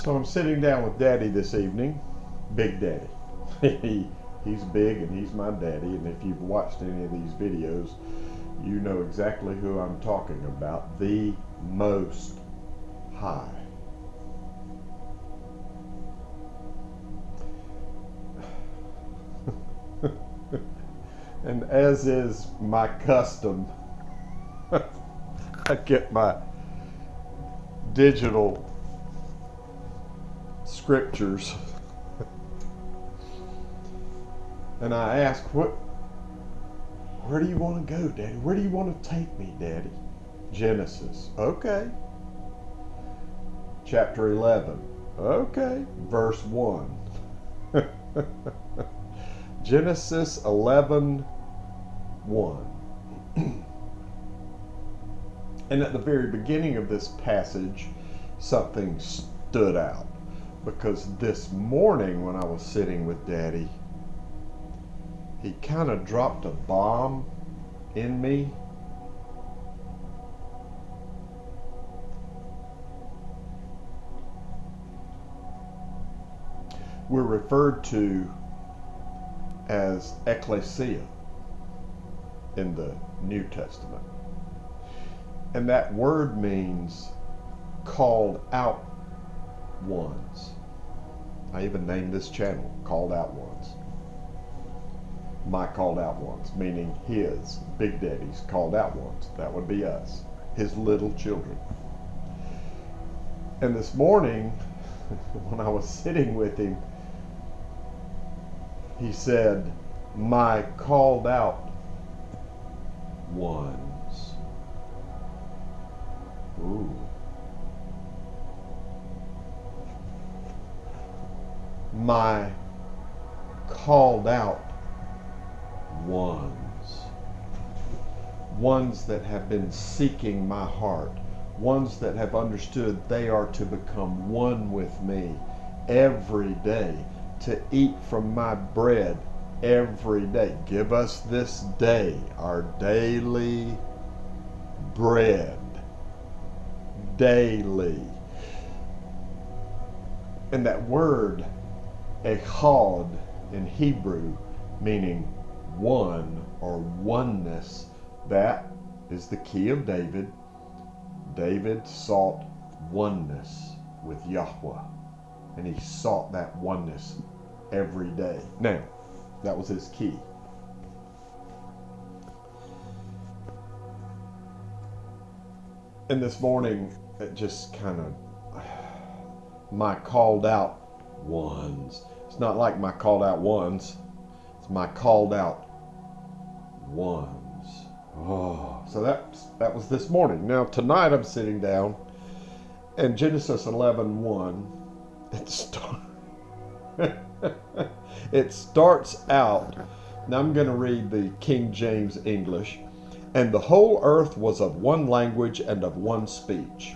So I'm sitting down with Daddy this evening, Big Daddy. He's big and he's my daddy, and if you've watched any of these videos, you know exactly who I'm talking about, the Most High. And as is my custom, I get my digital scriptures and I ask, where do you want to go, Daddy? Where do you want to take me, Daddy? Genesis. Okay. Chapter 11. Okay. Verse 1. Genesis 11:1. And at the very beginning of this passage, something stood out. Because this morning when I was sitting with Daddy, he kind of dropped a bomb in me. We're referred to as ecclesia in the New Testament. And that word means called out ones. I even named this channel Called Out Ones. My called out ones, meaning his, Big Daddy's called out ones. That would be us, his little children. And this morning, when I was sitting with him, he said, my called out ones. Ooh. My called out ones that have been seeking my heart, ones that have understood they are to become one with me every day, to eat from my bread every day. Give us this day our daily bread. Daily. And that word, echad, in Hebrew, meaning one or oneness, that is the key of David. David sought oneness with Yahweh, and he sought that oneness every day. Now, that was his key. And this morning, it just kind of, my called out ones. It's not like my called out ones. It's my called out ones. Oh, so that was this morning. Now tonight I'm sitting down, and Genesis 11:1, it starts out. Now I'm going to read the King James English. And the whole earth was of one language and of one speech.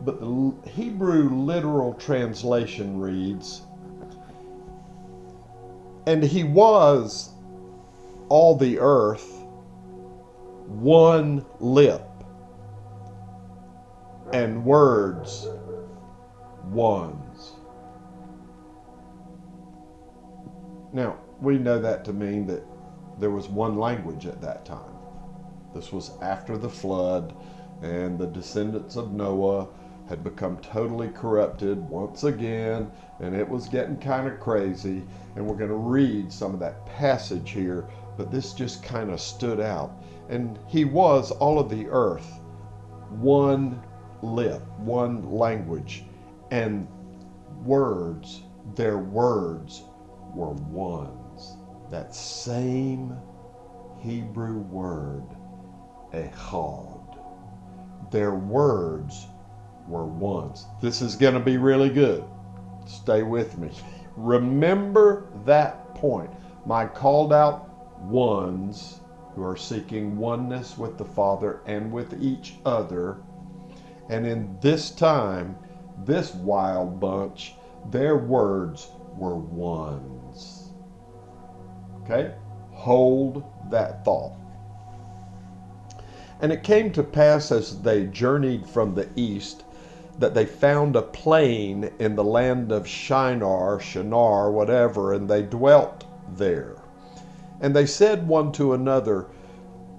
But the Hebrew literal translation reads, and he was all the earth one lip, and words ones. Now, we know that to mean that there was one language at that time. This was after the flood, and the descendants of Noah had become totally corrupted once again, and it was getting kind of crazy. And we're going to read some of that passage here, but this just kind of stood out. And he was all of the earth, one lip, one language, and words, their words were ones. That same Hebrew word, echad. Their words were ones. This is going to be really good. Stay with me. Remember that point. My called out ones who are seeking oneness with the Father and with each other. And in this time, this wild bunch, their words were ones. Okay? Hold that thought. And it came to pass as they journeyed from the east that they found a plain in the land of Shinar, whatever, and they dwelt there. And they said one to another,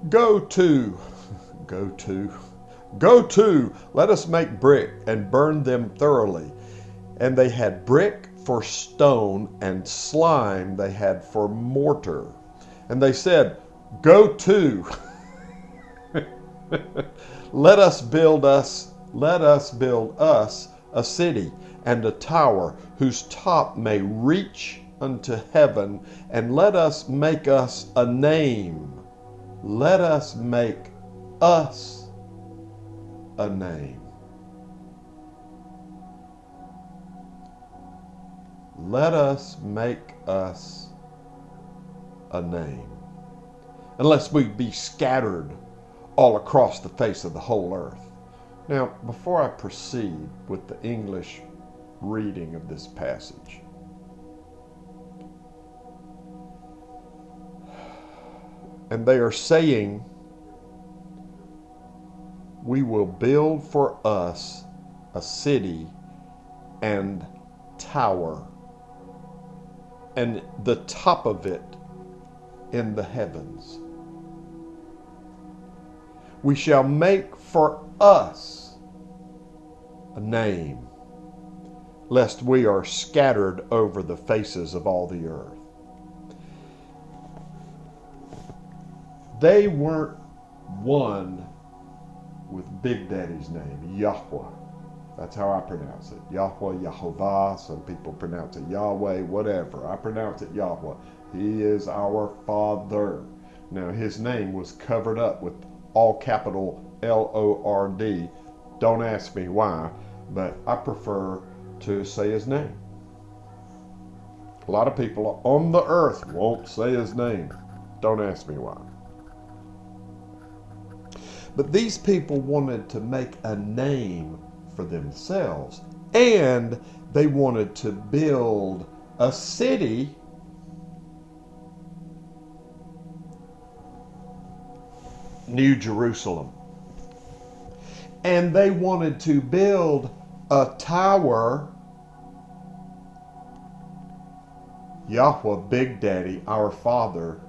Go to, let us make brick and burn them thoroughly. And they had brick for stone, and slime they had for mortar. And they said, Go to, let us build us a city and a tower whose top may reach unto heaven, and let us make us a name. Let us make us a name. Let us make us a name. Unless we be scattered all across the face of the whole earth. Now, before I proceed with the English reading of this passage, and they are saying, we will build for us a city and tower, and the top of it in the heavens. We shall make for us a name, lest we are scattered over the faces of all the earth. They weren't one with Big Daddy's name, Yahweh. That's how I pronounce it. Yahweh, Yahovah. Some people pronounce it Yahweh, whatever. I pronounce it Yahweh. He is our Father. Now, his name was covered up with all capital Lord. Don't ask me why, but I prefer to say his name. A lot of people on the earth won't say his name. Don't ask me why. But these people wanted to make a name for themselves, and they wanted to build a city New Jerusalem. And they wanted to build a tower. Yahweh, Big Daddy, our Father,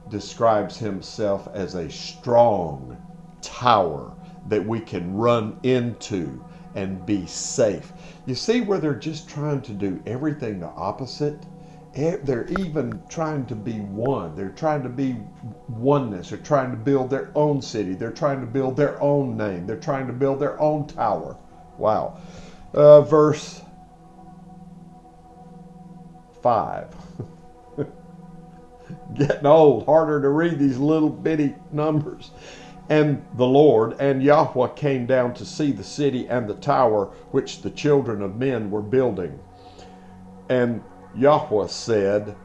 describes himself as a strong tower that we can run into and be safe. You see where they're just trying to do everything the opposite? They're even trying to be one. They're trying to be oneness. They're trying to build their own city. They're trying to build their own name. They're trying to build their own tower. Wow. Verse 5. Getting old. Harder to read these little bitty numbers. And the Lord and Yahweh came down to see the city and the tower which the children of men were building. And Yahweh said,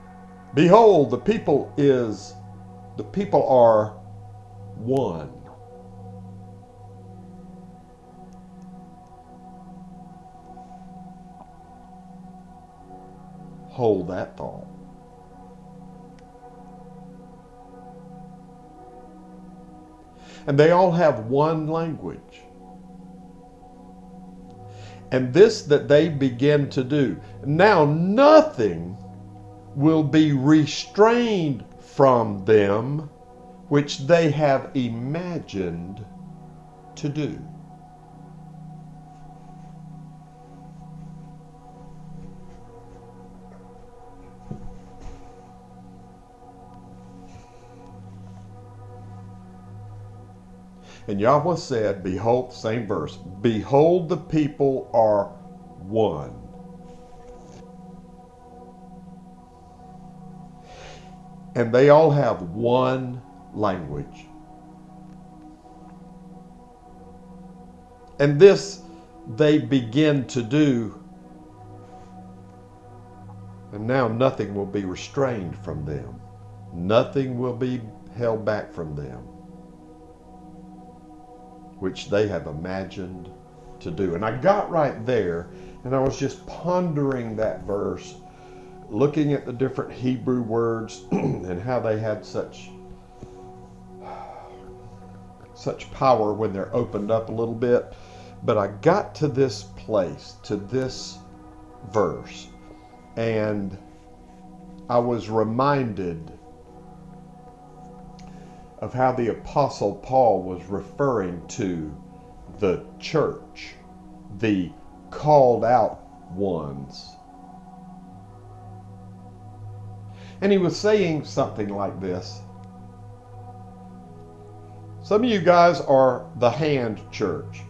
Behold, the people are one. Hold that thought. And they all have one language. And this that they begin to do. Now nothing will be restrained from them which they have imagined to do. And Yahweh said, behold, same verse, behold, the people are one. And they all have one language. And this they begin to do. And now nothing will be restrained from them. Nothing will be held back from them, which they have imagined to do. And I got right there, and I was just pondering that verse, looking at the different Hebrew words and how they had such power when they're opened up a little bit. But I got to this place, to this verse, and I was reminded of how the Apostle Paul was referring to the church, the called out ones. And he was saying something like this. Some of you guys are the hand church.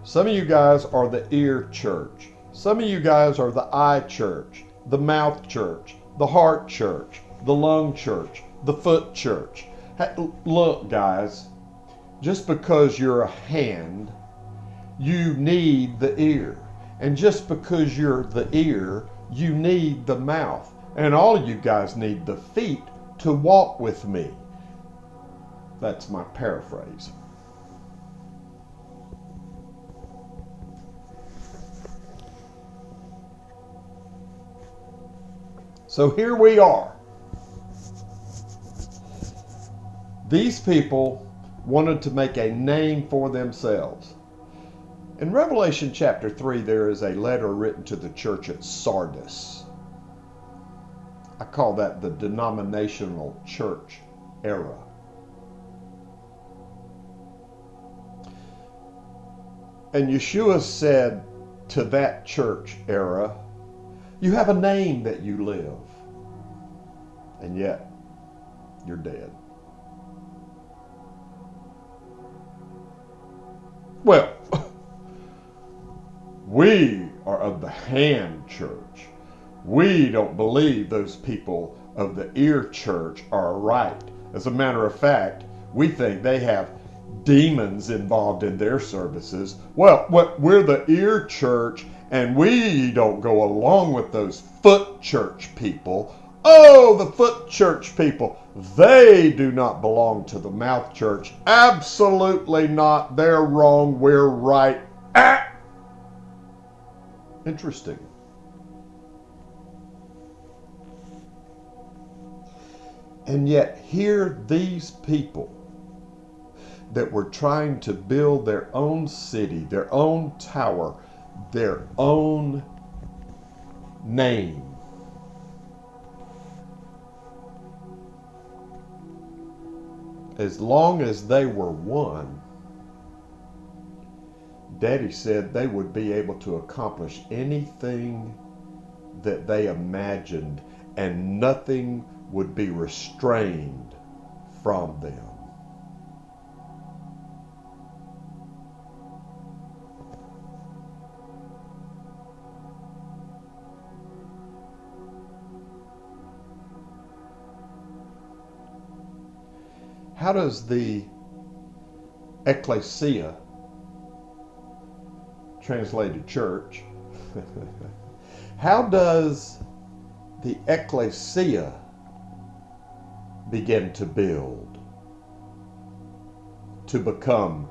Some of you guys are the ear church. Some of you guys are the eye church, the mouth church, the heart church, the lung church, the foot church. Hey, look, guys, just because you're a hand, you need the ear. And just because you're the ear, you need the mouth. And all of you guys need the feet to walk with me. That's my paraphrase. So here we are. These people wanted to make a name for themselves. In Revelation chapter 3, there is a letter written to the church at Sardis. I call that the denominational church era. And Yeshua said to that church era, you have a name that you live, and yet you're dead. Well, we are of the hand church. We don't believe those people of the ear church are right. As a matter of fact, we think they have demons involved in their services. Well, we're the ear church, and we don't go along with those foot church people. Oh, the foot church people. They do not belong to the mouth church. Absolutely not. They're wrong. We're right. Ah! Interesting. And yet here these people that were trying to build their own city, their own tower, their own name. As long as they were one, Daddy said they would be able to accomplish anything that they imagined, and nothing would be restrained from them. How does the ecclesia, translated church, how does the ecclesia begin to build, to become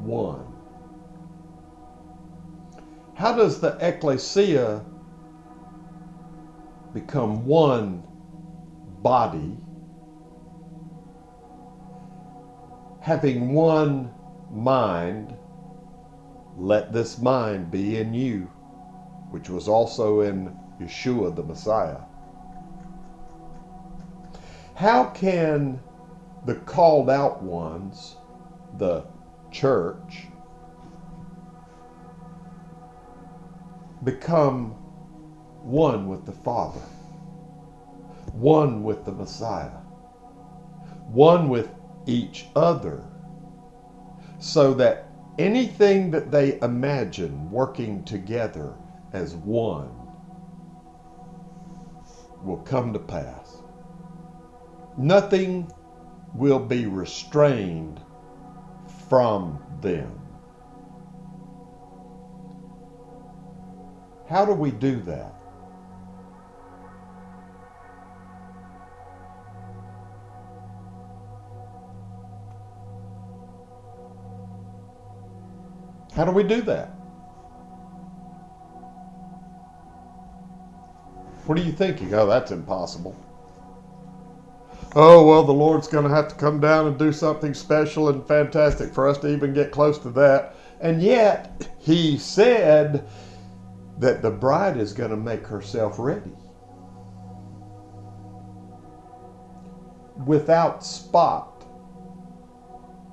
one? How does the ecclesia become one body, having one mind? Let this mind be in you, which was also in Yeshua the Messiah. How can the called out ones, the church, become one with the Father, one with the Messiah, one with each other, so that anything that they imagine working together as one will come to pass? Nothing will be restrained from them. How do we do that? How do we do that? What are you thinking? Oh, that's impossible. Oh, well, the Lord's going to have to come down and do something special and fantastic for us to even get close to that. And yet, he said that the bride is going to make herself ready. Without spot,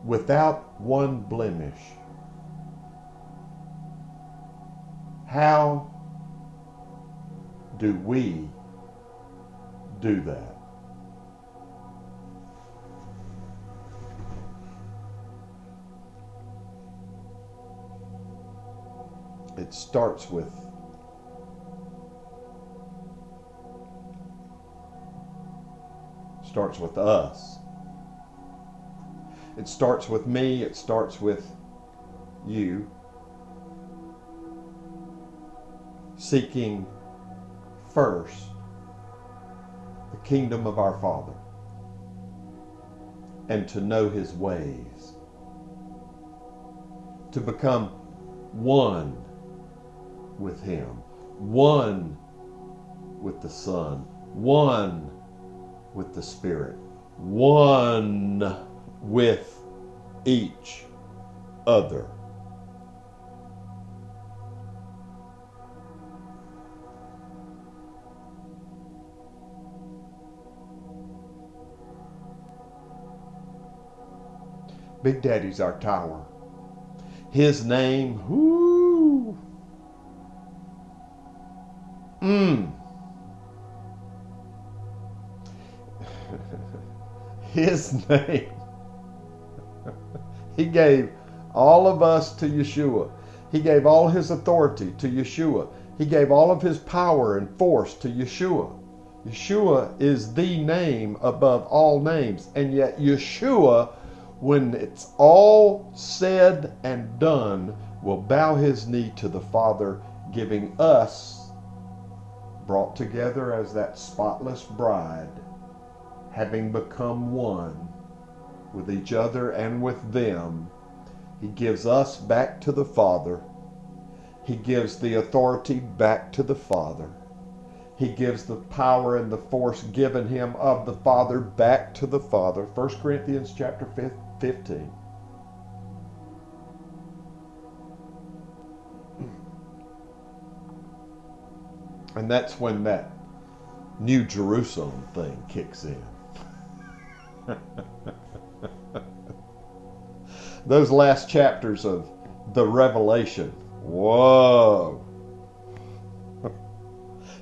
without one blemish. How do we do that? It starts with us. It starts with me. It starts with you. Seeking first the kingdom of our Father and to know His ways. To become one with Him, one with the Son, one with the Spirit, one with each other. Big Daddy's our tower. His name, whoo, His name. He gave all of us to Yeshua. He gave all His authority to Yeshua. He gave all of His power and force to Yeshua. Yeshua is the name above all names. And yet Yeshua, when it's all said and done, will bow His knee to the Father, giving us, brought together as that spotless bride, having become one with each other and with them. He gives us back to the Father. He gives the authority back to the Father. He gives the power and the force given Him of the Father back to the Father. 1 Corinthians chapter 15. And that's when that New Jerusalem thing kicks in. Those last chapters of the Revelation. Whoa.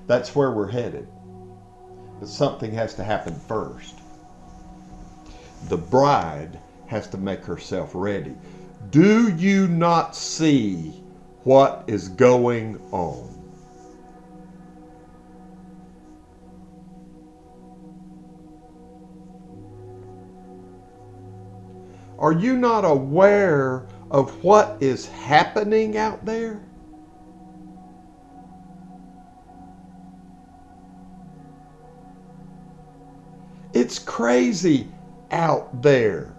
That's where we're headed. But something has to happen first. The bride has to make herself ready. Do you not see what is going on? Are you not aware of what is happening out there? It's crazy out there.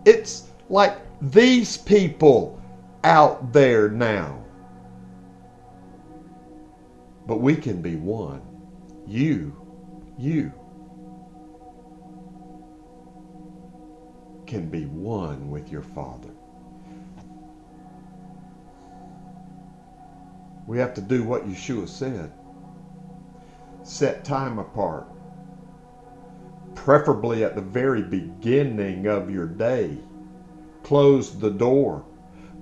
It's like these people out there now. But we can be one. You can be one with your Father. We have to do what Yeshua said. Set time apart. Preferably at the very beginning of your day. Close the door.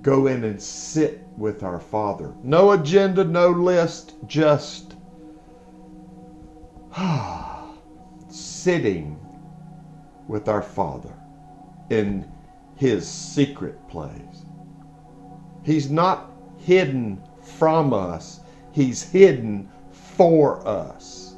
Go in and sit with our Father. No agenda, no list, just sitting with our Father in His secret place. He's not hidden from us. He's hidden for us.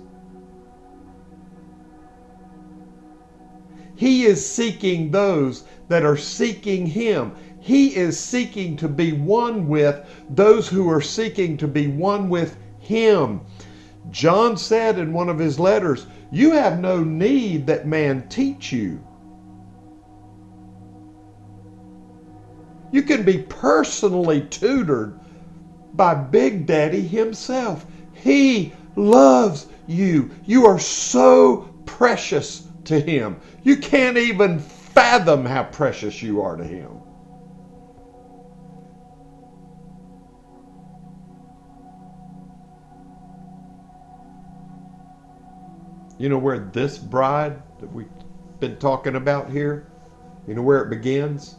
He is seeking those that are seeking Him. He is seeking to be one with those who are seeking to be one with Him. John said in one of his letters, "You have no need that man teach you." You can be personally tutored by Big Daddy himself. He loves you. You are so precious to Him. You can't even fathom how precious you are to Him. You know where this bride that we've been talking about here, you know where it begins?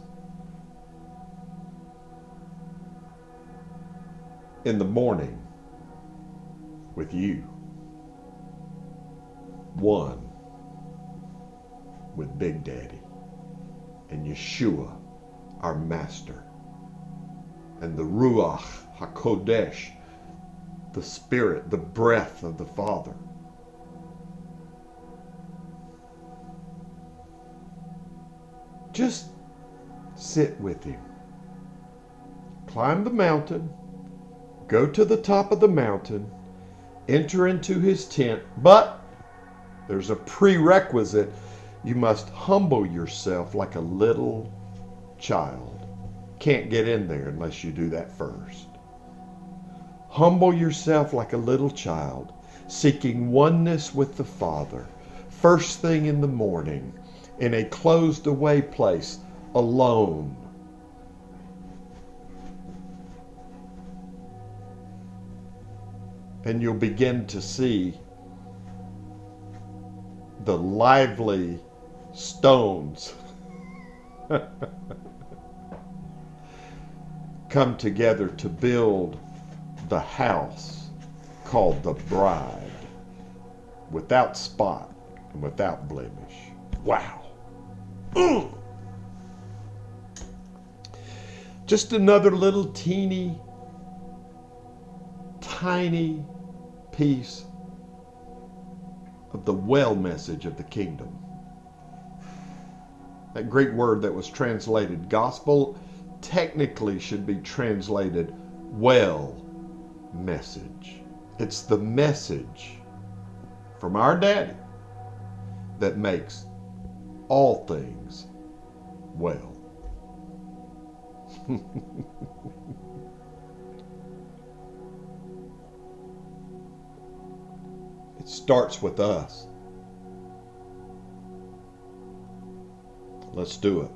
In the morning with you. One with Big Daddy and Yeshua, our Master, and the Ruach HaKodesh, the Spirit, the breath of the Father. Just sit with him. Climb the mountain, go to the top of the mountain, enter into his tent, but there's a prerequisite. You must humble yourself like a little child. Can't get in there unless you do that first. Humble yourself like a little child, seeking oneness with the Father, first thing in the morning, in a closed away place, alone. And you'll begin to see the lively stones come together to build the house called the bride, without spot and without blemish. Wow. Just another little teeny, tiny piece of the well message of the kingdom. That Greek word that was translated gospel technically should be translated well message. It's the message from our daddy that makes all things well. It starts with us. Let's do it.